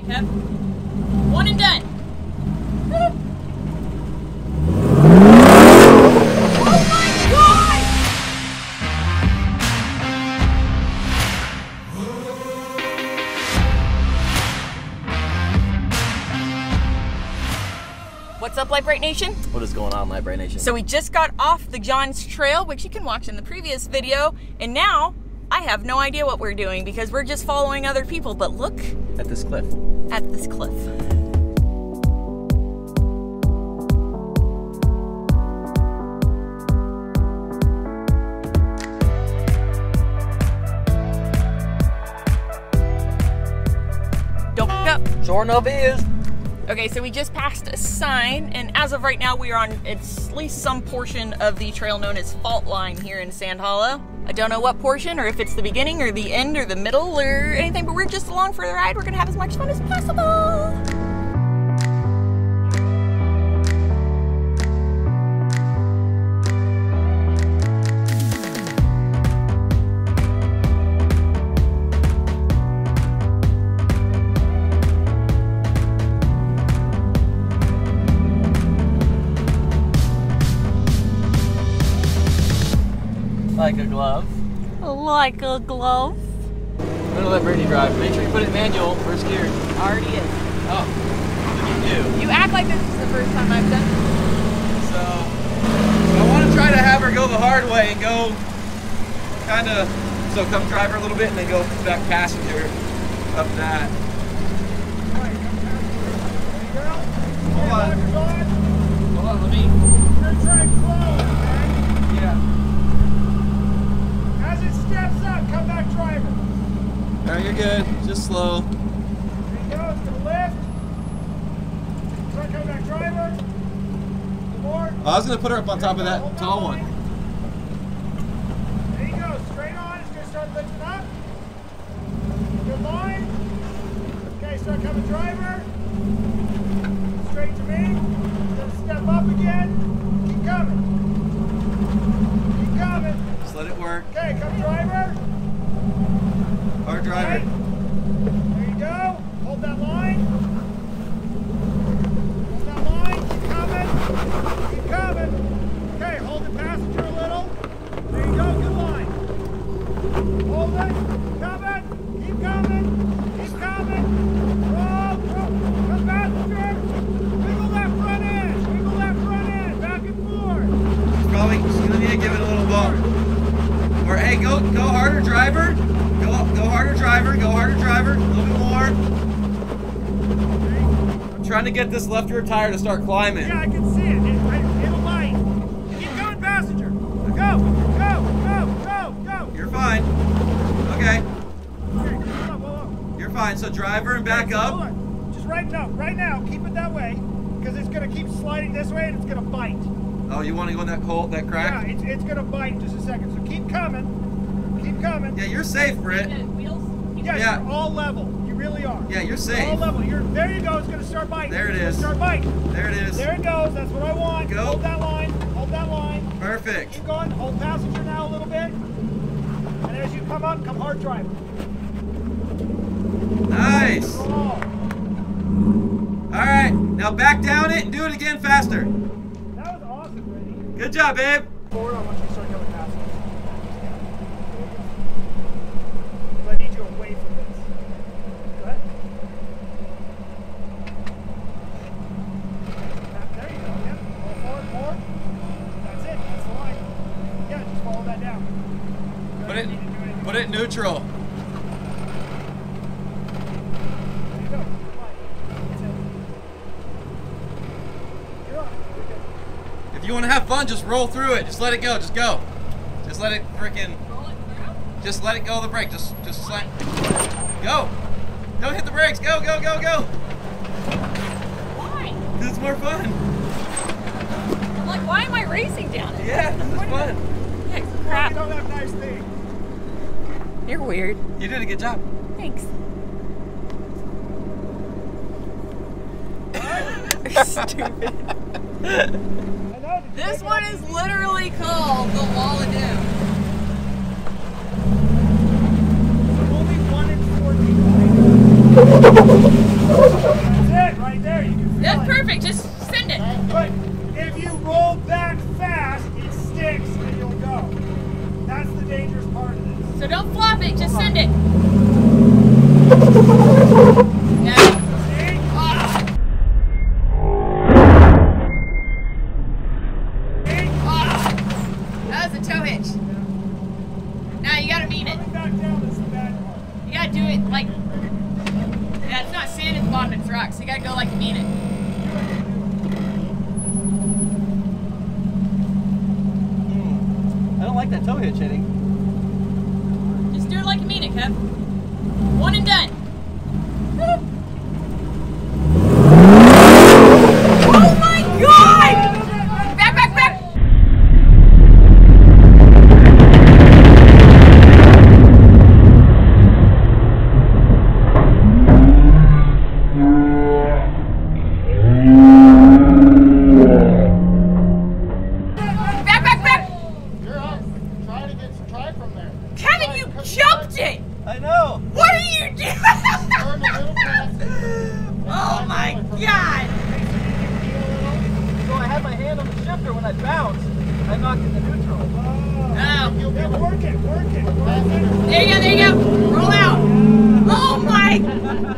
One and done. Oh my God! What's up, Brite Nation? What is going on, Brite Nation? So we just got off the John's Trail, which you can watch in the previous video, and now I have no idea what we're doing because we're just following other people, but look at this cliff. At this cliff. Don't pick up. Sure enough is. Okay, so we just passed a sign, and as of right now, we are on at least some portion of the trail known as Fault Line here in Sand Hollow. I don't know what portion, or if it's the beginning, or the end, or the middle, or anything, but we're just along for the ride. We're gonna have as much fun as possible. Like a glove. Like a glove. I'm gonna let Brittany drive. Make sure you put it in manual. First gear. Already is. Oh, what do you do? You act like this is the first time I've done it. So I want to try to have her go the hard way and go kind of, so come drive her a little bit and then go back passenger up that. Hold on. Hold on, let me. You're trying to slow, man. Yeah. As it steps up, come back driver. Alright, you're good. Just slow. There you go, it's gonna lift. Try come back driver. Some more. I was gonna put her up on top of that tall one. There you go, straight on, it's gonna start lifting up. Good line. Okay, start coming driver. Straight to me. Then step up again. Keep coming. Keep coming. Just let it work. Okay, come driver. Our driver. Right. There you go. Hold that line. Hold that line. Keep coming. Keep coming. Okay, hold the passenger a little. There you go. Good line. Hold it. Keep coming. Keep coming. Keep coming. Roll. Come passenger. Wiggle that front end. Wiggle that front end. Back and forth. She's gonna need to give it a little bump. Or hey, go harder, driver. Go harder, driver. Go harder, driver. A little bit more. I'm trying to get this left rear tire to start climbing. Yeah, I can see it. It'll bite. Keep going, passenger. Go. You're fine. Okay. Okay, hold on. You're fine. So driver and back up. Hold on. Just right now, keep it that way, because it's gonna keep sliding this way and it's gonna bite. Oh, you want to go in that crack? Yeah, it's gonna bite in just a second. So keep coming. Keep coming. Yeah, you're safe, Britt. Yes, Yeah. you're all level. You really are. Yeah, you're All safe. level. There you go. It's gonna start biting. There it It's gonna is. Start biting. There it is. There it goes. That's what I want. Go. Hold that line. Hold that line. Perfect. Keep going. Hold passenger now a little bit. And as you come up, come hard driver. Nice. Oh, All right. Now back down it and do it again faster. that was awesome, Brady. Good job, babe. Forward on once you start going past us. I need you away from this. Go ahead. There you go. Yep. Go forward more. That's it. That's the line. Yeah, just follow that down. Go Put ahead. You need to do anything it in neutral. There you go. Good line. That's it. You're on. You're good. If you want to have fun, just roll through it. Just let it go. Just go. Just let it freaking. Just let it go of the brake. Just slap. Go. Don't hit the brakes. Go. Why? Because it's more fun. I'm like, why am I racing down it? Yeah, it's fun. Yeah, You crap. don't have nice things. You're weird. You did a good job. Thanks. You're stupid. I know. Did you This make one it? is literally called the Wall of Doom. Only 1 in 4 people. That's it, right there. You can feel That's it. perfect. Just send it. But if you roll back fast, it sticks and you'll go. That's the dangerous part of this. So don't flop it. Just send it. Yeah. See? Ah. See? Ah. That was a toe hitch. Now you gotta mean it. Coming back down is the bad part. You gotta do it like. Yeah, it's not sand at the bottom, it's rocks. You gotta go like you mean it. I don't like that toe hitch hitting. Just do it like you mean it, Kev. One and done. Oh my god! Back, back, back! Back, back, back! You're up. Try from there. Kevin, you jumped it! I know. What are you doing? Turn a little faster. Oh my god! So I had my hand on the shifter when I bounced. I knocked it to neutral. Oh. Yeah, work it, work it. There you go, there you go. Roll out. Oh my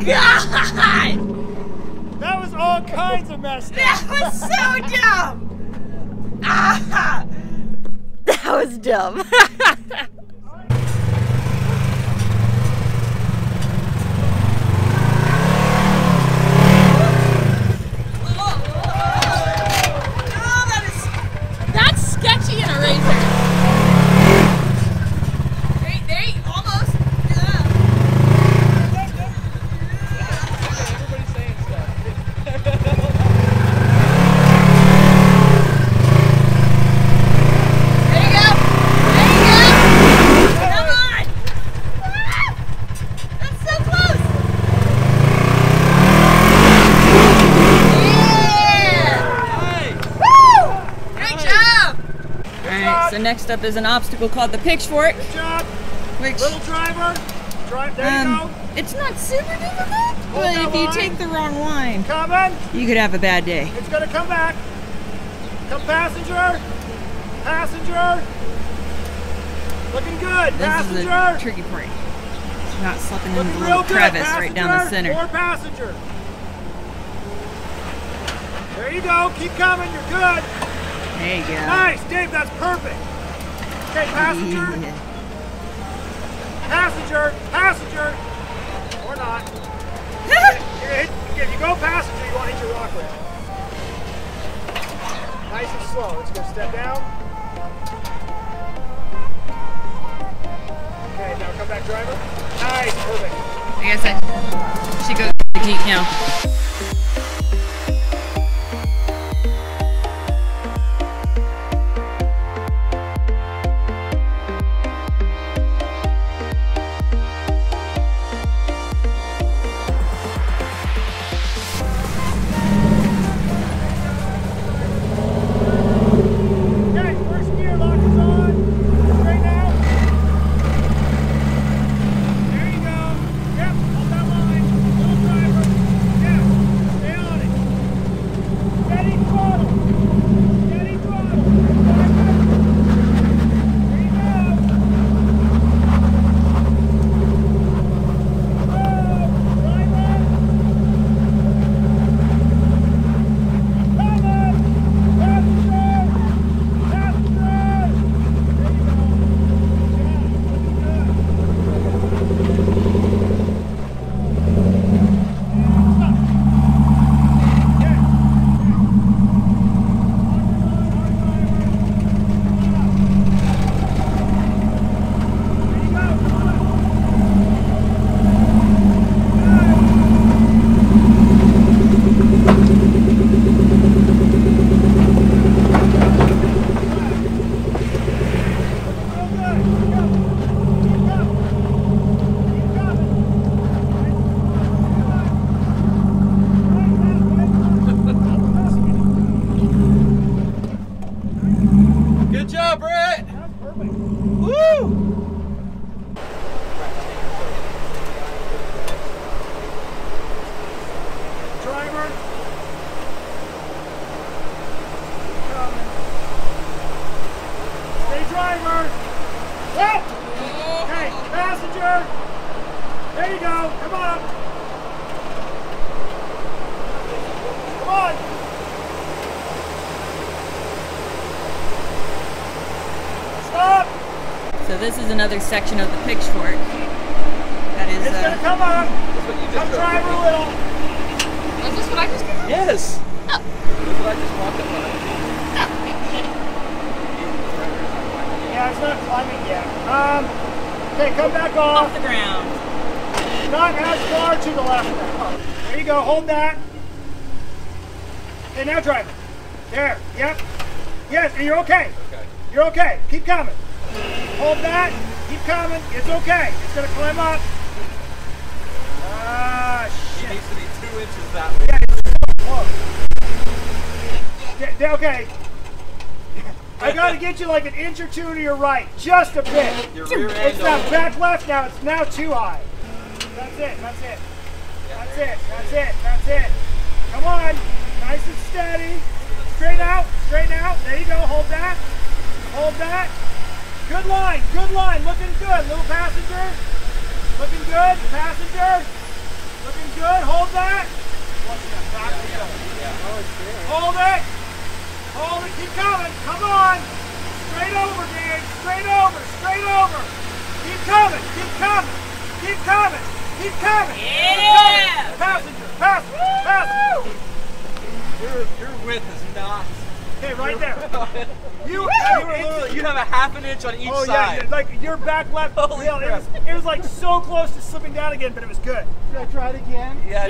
god! That was all kinds of messed up. That was so dumb! Ah! That was dumb. That's sketchy in a razor. There you almost. Everybody's saying stuff. There you go. There you go. Come on. Ah! That's so close. Yeah. Woo! Great job. Alright, so next up is an obstacle called the pitchfork, Good job. which Little driver. Drive, there you go. it's not super difficult, but that if you line. take the wrong line, Coming. you could have a bad day. It's gonna come back. Come passenger. Passenger. Looking good. This is the Passenger. tricky part. Not slipping into Looking the real little good. crevice Passenger. right down the center. More passenger. There you go. Keep coming. You're good. There you go. Nice, Dave. That's perfect. Okay, passenger. Yeah. Passenger. Passenger. Or not. If you go passenger, you want to hit your rock ramp. Nice and slow. Let's go step down. Okay, now come back, driver. Nice, perfect. I guess I should go to the Jeep now. Okay, first gear lock is on. Straight out. There you go. Yep, hold that line. Little driver. Yeah. driver. Keep coming. Stay driver. Whoa! Okay, passenger. There you go. Come on. Come on. Stop. So this is another section of the pitchfork. That is. It's gonna come up. That's what you just Come drove. drive a little. Is this what I just did? Yes. Oh. That's what I just walked up on. Yeah, it's not climbing yet. Okay, come back Off off. the ground. Not as far to the left now. There you go, hold that. Okay, now drive it. There, yep. Yes, and you're okay. Okay. You're okay. Keep coming. Hold that. Keep coming. It's okay. It's gonna climb up. Ah, It shit. needs to be 2 inches that way. Yeah, it's so close. Okay. I gotta get you like an inch or two to your right. Just a bit. Your rear end. It's not back left now. It's now too high. That's it. That's it. That's it. That's it. That's it. Come on. Nice and steady. Straight out. Straight out. There you go. Hold that. Hold that. Good line. Good line. Looking good. Little passenger. Looking good. Passenger. Looking good. Hold that. Watch that. Back we go. Hold it. Hold it. Keep coming. Come on. Straight over, dude. Straight over. Straight over. Keep coming. Keep coming. Keep coming. Keep coming. Yeah. Passenger. Passenger. Passenger. Your width is not. Okay, right there. You You have a half an inch on each Oh side. yeah, like your back left Holy wheel. crap. It was like so close to slipping down again, but it was good. Should I try it again? Yeah,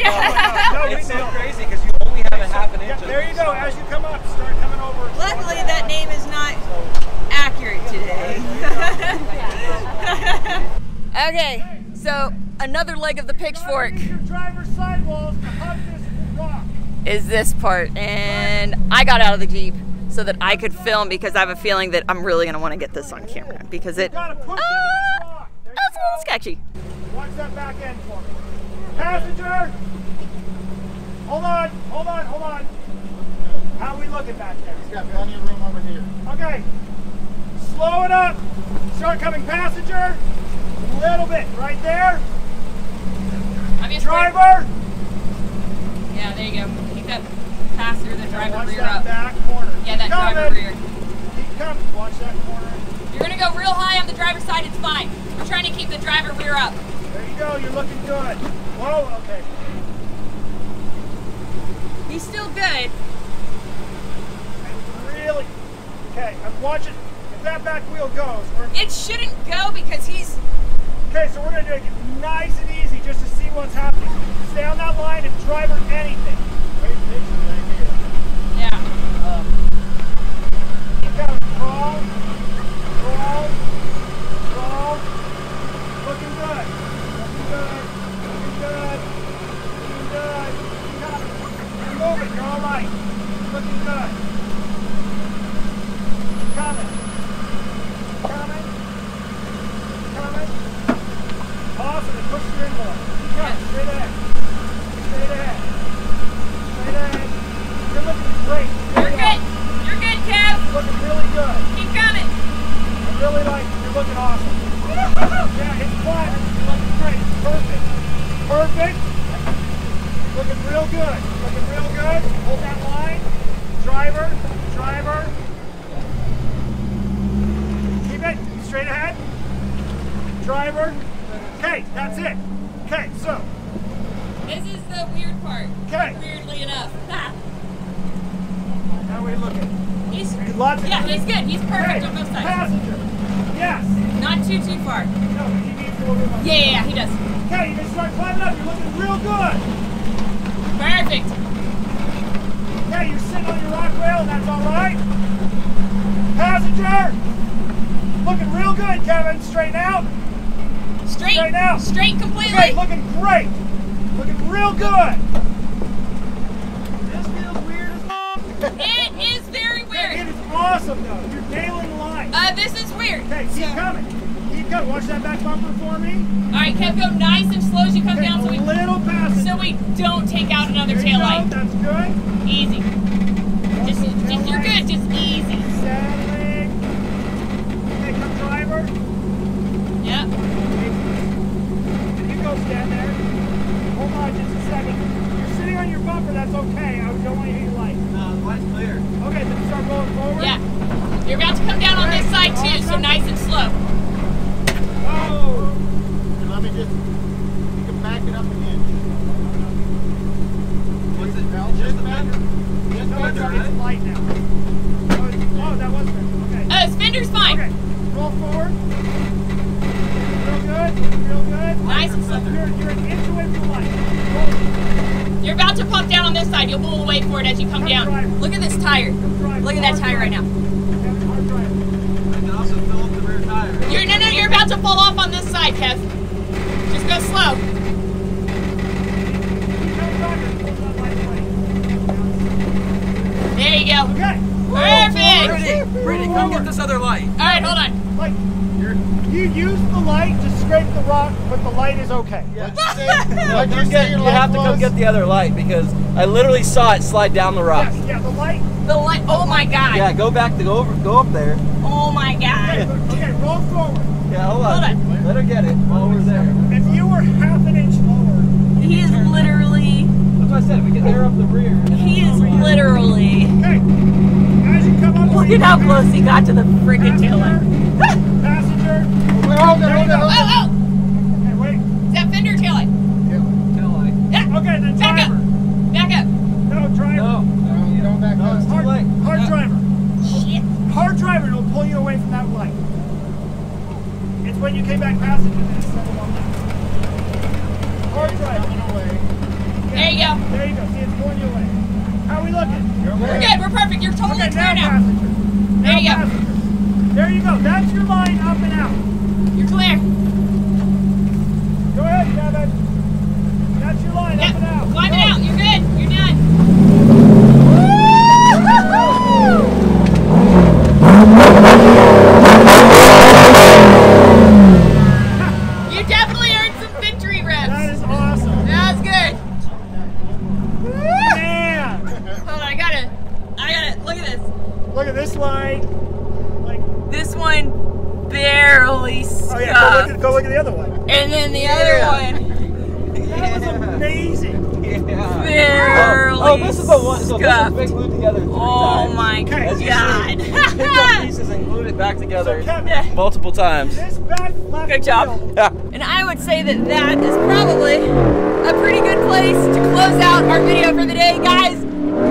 No, it's we so don't. crazy because you only have a half an inch. Yeah, on there each you go. side. As you come up, start coming over. Luckily, that name is not accurate today. Okay, so another leg of the pitchfork Your driver's sidewalls to hug this rock. is this part, and I got out of the Jeep so that I could film because I have a feeling that I'm really gonna want to get this on camera because it You gotta push into this rock. There you that's a little go. sketchy. Watch that back end for me. Passenger! Hold on, hold on, hold on. How are we looking back there? He's got plenty of room over here. Okay. Slow it up. Start coming passenger. Little bit. Right there. Driver. Yeah, there you go. Keep that passenger, the driver Watch rear that up. back corner. Yeah, Keep that driver coming. rear. Keep coming. Watch that corner. You're gonna go real high on the driver's side, it's fine. We're trying to keep the driver rear up. There you go. You're looking good. Whoa. Okay. He's still good. Really. Okay. I'm watching. If that back wheel goes, It shouldn't go because he's okay. So we're gonna do it nice and easy, just to see what's happening. Stay on that line and driver anything. Great picture right here. yeah. Keep coming. Crawl. Crawl. Crawl. Looking good. Looking good. Looking good. Looking good. Keep coming. You're moving. You're all right. Looking good. Keep coming. Keep coming. Keep coming. Awesome. And push your in more. Keep coming. Straight ahead. Straight ahead. Straight ahead. You're looking great. You're good. You're good, Kev. Looking really good. Keep coming. I really like it. You're looking awesome. Yeah, it's climbing. You're looking great. Perfect. Perfect. Looking real good. Looking real good. Hold that line. Driver. Driver. Keep it. Straight ahead. Driver. Okay, that's it. Okay, so. This is the weird part. Okay. Weirdly enough. How are we looking? He's Lots of yeah, he's good. He's perfect Okay, on both sides. passenger. Yes. Not too far. No, he needs more room. Yeah, he does. Okay, you can start climbing up. You're looking real good. Perfect. Okay, you're sitting on your rock rail, and that's all right. Passenger, looking real good, Kevin. Straighten out. Straight. Straight out. Straight completely. Okay, looking great. Looking real good. This feels weird as It is very It weird. is awesome, though. You're nailing the line. This is weird. Okay, keep coming. Keep Good. Watch that back bumper for me. All right, Kev, go nice and slow as you come Okay, down, a little past. so we don't take out another There you tail go. light. That's good. Easy. Just you're good. Just easy. Settling. Okay, come driver. Yep. You go stand there. Hold on just a second. You're sitting on your bumper, that's okay. I don't want you to hit your light. No, the light's clear. Okay, then start rolling forward. Yeah. You're about to come down on this side too, so nice and slow. Oh! And let me just, you can back it up an inch. What's it? Now, Just the back. fender? No, it's light now. Oh, that was good. Okay. This fender's fine. Okay, roll forward. Real good, real good. Nice and slow. You're an inch away from the light. Roll. You're about to pump down on this side. You'll pull away for it as you come down. Look at this tire. Look at that tire right now. Hard drive. I can also fill up the rear tire. You're about to fall off on this side, Kev. Just go slow. There you go. Okay. Perfect. Brittany, come get this other light. All right, hold on. Like, you use the light to scrape the rock, but the light is okay. Yeah. You have to come get the other light because I literally saw it slide down the rock. Yes, yeah, the light. The light. Oh my God. Yeah, go up there. Oh my God. Okay, roll forward. Yeah, hold Hold on. on. Let her get it while we're there. If you were half an inch lower, He is literally. That's what I said. We can air up the rear. He is literally. okay. As you come up, Look at how close he got to the freaking tail light. Passenger. Hold There you go. Oh, oh. Okay, wait. Is that fender tail light? Tail light. Yeah. Okay, then Back driver. up. Back up. No, driver. No, you don't back no, up. it's too Hard, late. hard driver. Shit. Hard driver will pull you away from that light. It's when you came back passenger that it's settled on that. Hard driver. Coming away. There you go. There you go. See, it's pulling you away. How are we looking? We're good. We're perfect. You're totally Okay, clear now. passenger. There you go. Passenger. There you go. That's your line up and out. You're clear. Go ahead, Kevin. That's your line Yep. up and out. Climb Go. it out. You're good. You're done. You definitely earned some victory reps. That is awesome. That was good. Man. Hold on. I gotta. Look at this. Look at this line. Like, This one barely oh yeah, scuffed. go look at the other one. And then the other one That was amazing. barely Oh, this is the one. So this has scuffed. been glued together 3 Oh times. my Okay. As you see, God. we picked up pieces and glued it back together So Kevin, multiple times. this back left Good job. wheel, Yeah. And I would say that that is probably a pretty good place to close out our video for the day. Guys,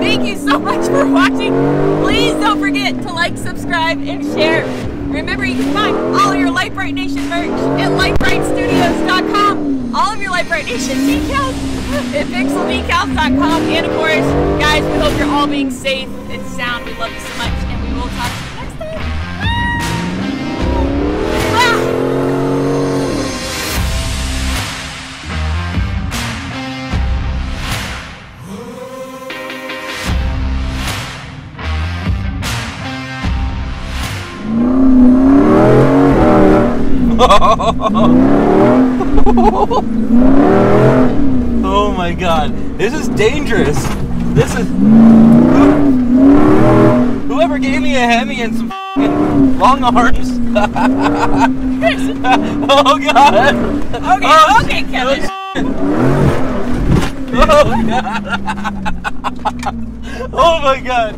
thank you so much for watching. Please don't forget to like, subscribe, and share. Remember, you can find all of your Lite Brite Nation merch at litebritstudios.com. All of your Lite Brite Nation decals at pixeldecals.com. And of course, guys, we hope you're all being safe and sound. We love you so much, and we will talk to you next time. Ah! Oh my God, this is dangerous. This is whoever gave me a Hemi and some f***ing long arms. Oh God. Okay, Kevin. Oh God. Oh my God.